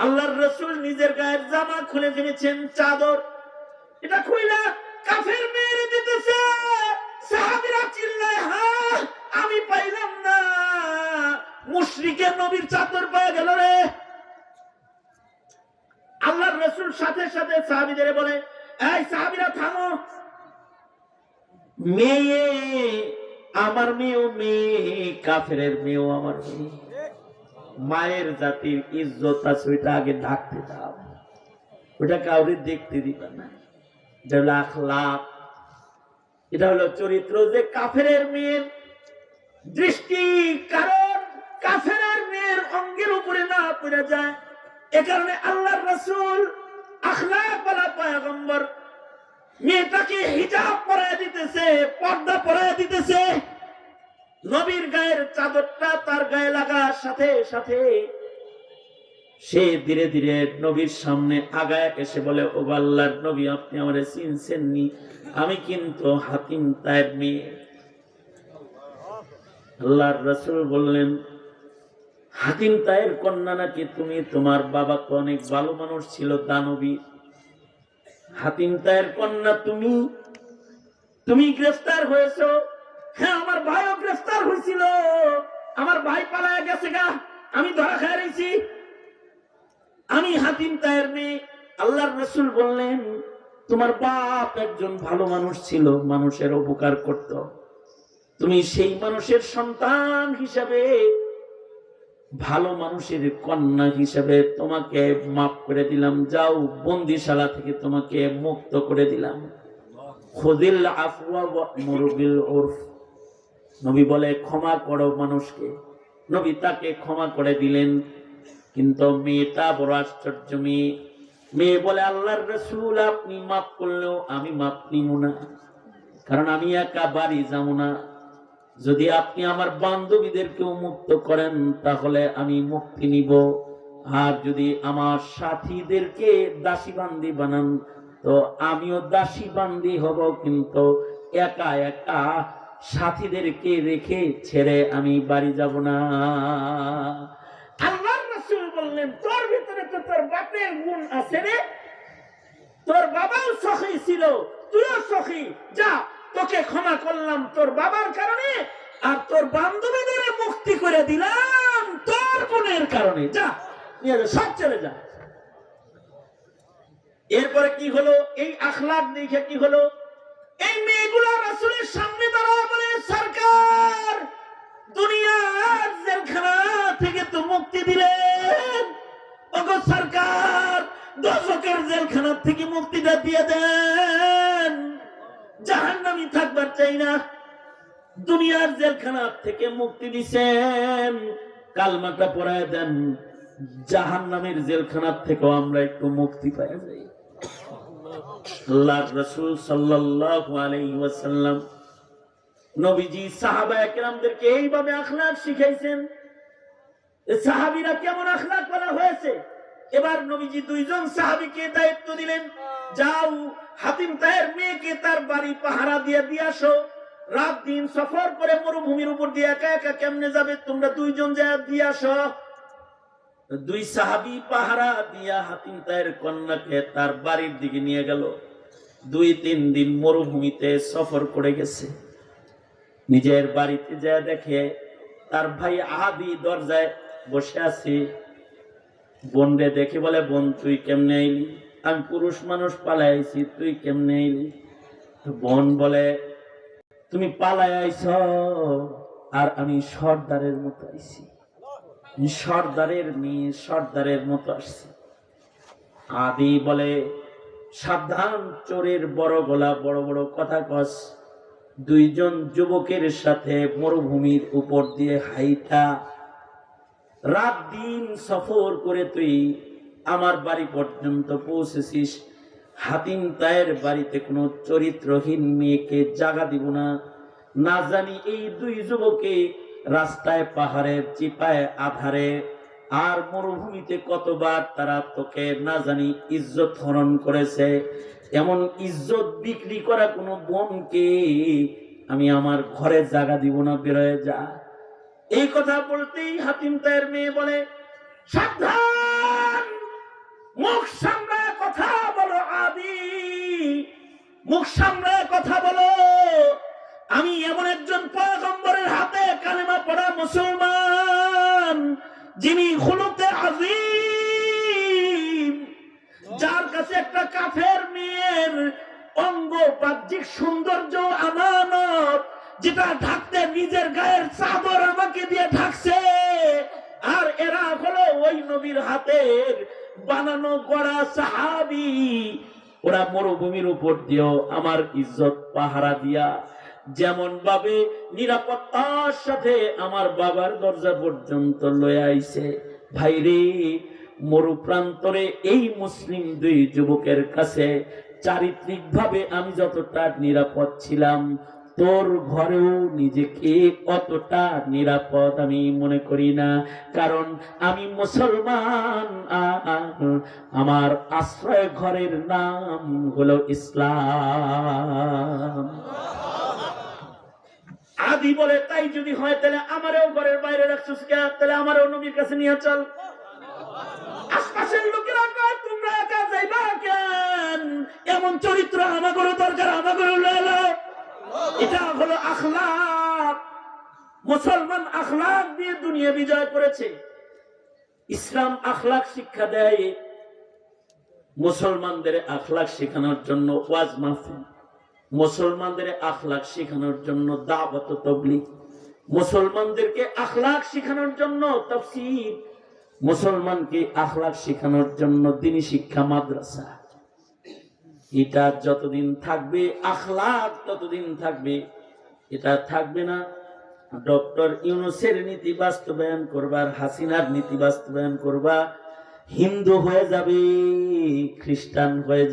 আল্লাহর রাসূল নিজের গায়ের জামা খুলে ফেলেছেন, চাদর এটা খুইলা কাফের মেরে দিতেছে। সাহাবীরা চিল্লায়, হ্যাঁ আমি পাইলাম না, মুশরিকের নবীর চাদর পাওয়া গেল রে। আল্লাহর রাসূল সাথে সাথে সাহাবীদের বলে, এই সাহাবীরা থামো, মেয়ে আমার মেয়েও মেয়ে, কাফেরের মেয়েও আমার মেয়ে, মায়ের জাতির ইজ্জত আছে ওইটা আগে ঢাকতে দাও, ওটা কাউরে দেখতে দিবা না। এটা হলো আখলাক, এটা হলো চরিত্র। যে কাফেরের মেয়ের দৃষ্টি কারণ কাফেরের মেয়ের অঙ্গের উপরে না পড়ে যায়, এ কারণে আল্লাহর রাসূল আখলাক ওয়ালা পয়গম্বর মেয়েটাকে হিজাব পরায় দিতেছে, পর্দা পরায় দিতেছে। নবীর গায়ের চাদরটা তার গায়ে লাগার সাথে সাথে সে ধীরে ধীরে নবীর সামনে আগায় এসে বলে, ও আল্লাহর নবী, আপনি আমারে চিনছেননি, আমি কিন্তু হাতিম তায়ের মেয়ে। আল্লাহর রাসূল বললেন, হাতিম তায়ের কন্যা নাকি তুমি? তোমার বাবা তো অনেক ভালো মানুষ ছিল, দানবী। হাতিম তায়ের কন্যা তুমি? তুমি গ্রেফতার হয়েছো? হ্যাঁ, আমার ভাইও গ্রেফতার হয়েছিল, আমার ভাই পালায় গেছে গা, আমি ধরা খেয়ে রয়েছি, আমি হাতিম তায়ের মেয়ে। আল্লাহর রাসূল বললেন, তোমার বাপ একজন ভালো মানুষ ছিল, মানুষের উপকার করত, তুমি সেই মানুষের সন্তান হিসাবে, ভালো মানুষের কন্যা হিসাবে তোমাকে মাফ করে দিলাম, যাও বন্দিশালা থেকে তোমাকে মুক্ত করে দিলাম। খুযিল আফওয়া ওয়া'মুর বিল উরফ। নবী বলে, ক্ষমা করো মানুষকে। নবী তাকে ক্ষমা করে দিলেন। কিন্তু মেয়েটা বড় আশ্চর্য মেয়ে। মেয়ে বলে, আল্লাহর রাসূল, আপনি মাফ করলেও আমি মাফ নিব না, কারণ আমি একা বাড়ি যাব না। যদি আপনি আমার বান্ধবীদেরকেও মুক্ত করেন তাহলে আমি মুক্তি নিব, আর যদি আমার সাথীদেরকে দাসী বান্দি বানান তো আমিও দাসী বান্দি হব, কিন্তু একা একা সাথীদেরকে রেখে ছেড়ে আমি বাড়ি যাব না। আল্লাহর রাসূল বললেন, তোর ভিতরে তো তোর বাপের গুণ আছে রে, তোর বাবাও সখী ছিল, তুইও সখী, যা তোকে ক্ষমা করলাম তোর বাবার কারণে, আর তোর বান্ধবীদের মুক্তি করে দিলাম তোর গুণের কারণে, যা নিয়ে যা, সব চলে যা। এরপরে কি হলো? এই আখলাক দেখে কি হলো? এই মেয়েগুলা রাসূলের সামনে দাঁড়ায় বলে, সরকার দুনিয়ার জেলখানা থেকে তো মুক্তি দিলেন, ওগো সরকার দোজখের জেলখানা থেকে মুক্তিটা দিয়ে দেন, জাহান্নামী থাকবার চাই না। দুনিয়ার জেলখানা থেকে মুক্তি দিছেন, কালমাটা পড়ায় দেন, জাহান্নামের জেলখানা থেকেও আমরা একটু মুক্তি পাই যাই। আল্লাহর রাসূল সাল্লাল্লাহু আলাইহি ওয়াসাল্লাম নবীজি সাহাবায়ে কেরামদেরকে এইভাবে আখলাক শিখাইছেন। সাহাবীরা কেমন আখলাক করা হয়েছে। এবার নবীজি দুইজন সাহাবীকে দায়িত্ব দিলেন, যাও হাতিম তায়ের মেয়েকে তার বাড়ি পাহারা দিয়ে আসো, রাত দিন সফর করে মরুভূমির উপর দিয়ে একা একা কেমনে যাবে, তোমরা দুইজন যা দিয়ে আসো। দুই সাহাবী পাহারা দিয়া হাতিম তায়ের কন্যাকে তার বাড়ির দিকে নিয়ে গেল। 2-3 দিন মরুভূমিতে সফর করে গেছে। নিজের বাড়িতে যা দেখে তার ভাই আদি দরজায় বসে আছে। বোনরে দেখে বলে, বোন তুই কেমনে এলি? আমি পুরুষ মানুষ পালাই আইছি, তুই কেমনে এলি? বোন বলে, তুমি পালাই আইছ আর আমি সর্দারের মতো আইছি, সর্দারের মেয়ে, সর্দারের মতো আসছি। আদি বলে, সাবধান, চোরের বড় গলা, বড় বড় কথা কস। দুইজন যুবকের সাথে মরুভূমির উপর দিয়ে হাইটা রাত দিন সফর করে তুই আমার বাড়ি পর্যন্ত পৌঁছেছিস। হাতিম তায়ের বাড়িতে কোনো চরিত্রহীন মেয়েকে জায়গা দিব না। না জানি এই দুই যুবকে রাস্তায়, পাহাড়ের চিপায়, আধারে আর মরুভূমিতে কতবার তারা তোকে না জানি ইজ্জত হরণ করেছে। এমন ইজ্জত বিক্রি করা কোনো বোনকে আমি আমার ঘরে জায়গা দিব না, বেরোয় যা। এই কথা বলতেই হাতিম তায়ের মেয়ে বলে, সাবধান, মুখ সামলায় কথা বলো আদি, মুখ সামলায় কথা বলো। আমি এমন একজন পয়গম্বরের হাতে কালেমা পড়া মুসলমান, যিনি খুলুকে আযীম, যার কাছে একটা কাফের মেয়ের অঙ্গ বাহ্যিক সৌন্দর্য আমানত, যেটা ঢাকতে নিজের গায়ের চাদর আমাকে দিয়ে ঢাকছে। আর এরা হলো ওই নবীর হাতের বানানো গড়া সাহাবী। ওরা মরুভূমির উপর দিয়েও আমার ইজ্জত পাহারা দিয়া যেমন ভাবে নিরাপত্তার সাথে আমার বাবার দরজা পর্যন্ত লয়ে আইছে। ভাইরে, মরু প্রান্তরে এই মুসলিম দুই যুবকের কাছে চারিত্রিক ভাবে আমি যতটা নিরাপদ ছিলাম, তোর ঘরেও নিজেকে অতটা নিরাপদ আমি মনে করি না। কারণ আমি মুসলমান, আমার আশ্রয় ঘরের নাম হলো ইসলাম। আদি বলে, তাই যদি হয় তাহলে আমারও ঘরের বাইরে রাখছিস কেন? তাহলে আমারও নবীর কাছে নিয়ে চল। আশপাশের লোকেরা কয়, তোমরা একা যাইবা কেন? এমন চরিত্র আমাদেরও দরকার, আমাদেরও লইলো। এটা হলো আখলাক। মুসলমান আখলাক দিয়ে দুনিয়া বিজয় করেছে। ইসলাম আখলাক শিক্ষা দেয়। মুসলমানদের আখলাক শেখানোর জন্য ওয়াজ মাহফিল, মুসলমানদের আখলাক শেখানোর জন্য দাওয়াত ও তাবলীগ, মুসলমানদেরকে আখলাক শেখানোর জন্য তাফসীর, মুসলমানকে আখলাক শেখানোর জন্য দ্বীনি শিক্ষা মাদ্রাসা। এটা যতদিন থাকবে, আখলাক ততদিন থাকবে। এটা থাকবে না, ডক্টর ইউনূসের নীতি বাস্তবায়ন করবার, হাসিনার নীতি বাস্তবায়ন করবা, হিন্দু হয়ে যাবে, খ্রিস্টান হয়ে যাবে।